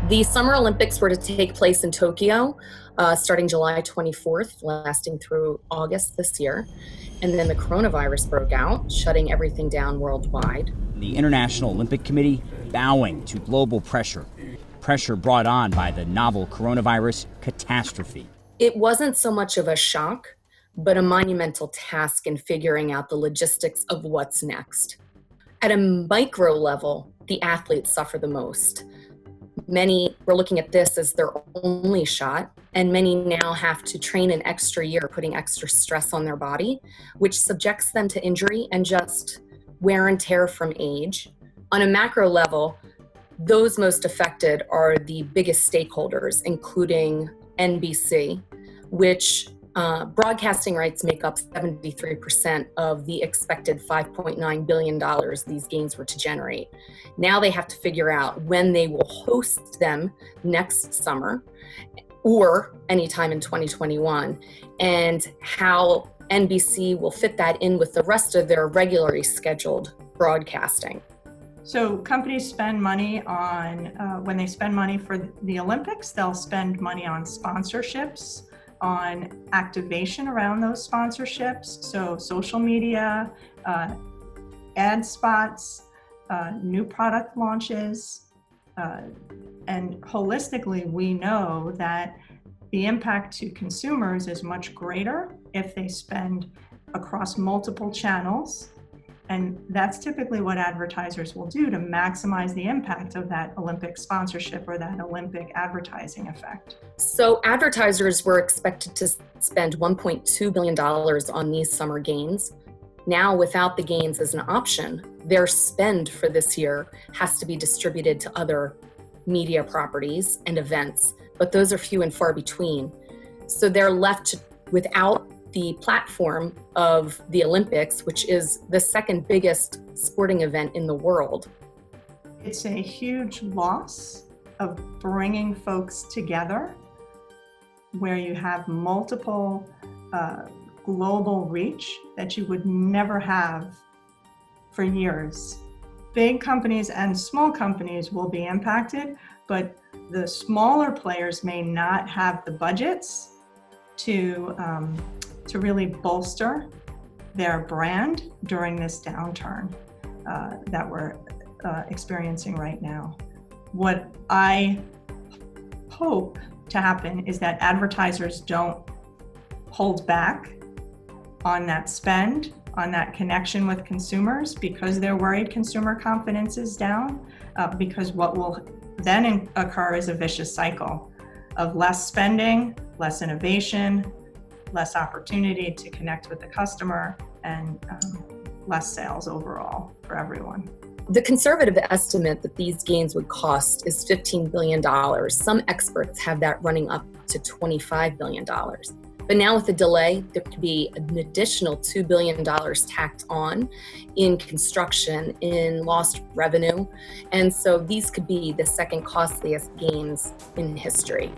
The Summer Olympics were to take place in Tokyo, starting July 24th, lasting through August this year. And then the coronavirus broke out, shutting everything down worldwide. The International Olympic Committee bowing to global pressure brought on by the novel coronavirus catastrophe. It wasn't so much of a shock, but a monumental task in figuring out the logistics of what's next. At a micro level, the athletes suffer the most. Many were looking at this as their only shot, and many now have to train an extra year, putting extra stress on their body, which subjects them to injury and just wear and tear from age. On a macro level, those most affected are the biggest stakeholders, including NBC, which broadcasting rights make up 73% of the expected $5.9 billion these gains were to generate. Now they have to figure out when they will host them next summer or anytime in 2021, and how NBC will fit that in with the rest of their regularly scheduled broadcasting. So companies spend money on, when they spend money for the Olympics, they'll spend money on sponsorships, on activation around those sponsorships, so social media, ad spots, new product launches, and holistically we know that the impact to consumers is much greater if they spend across multiple channels, and that's typically what advertisers will do to maximize the impact of that Olympic sponsorship or that Olympic advertising effect. So advertisers were expected to spend $1.2 billion on these summer gains. Now, without the gains as an option, their spend for this year has to be distributed to other media properties and events, but those are few and far between. So they're left without the platform of the Olympics, which is the second biggest sporting event in the world. It's a huge loss of bringing folks together where you have multiple global reach that you would never have for years. Big companies and small companies will be impacted, but the smaller players may not have the budgets to really bolster their brand during this downturn that we're experiencing right now. What I hope to happen is that advertisers don't hold back on that spend, on that connection with consumers, because they're worried consumer confidence is down, because what will then occur is a vicious cycle of less spending, less innovation, less opportunity to connect with the customer, and less sales overall for everyone. The conservative estimate that these gains would cost is $15 billion. Some experts have that running up to $25 billion. But now with the delay, there could be an additional $2 billion tacked on in construction, in lost revenue. And so these could be the second costliest gains in history.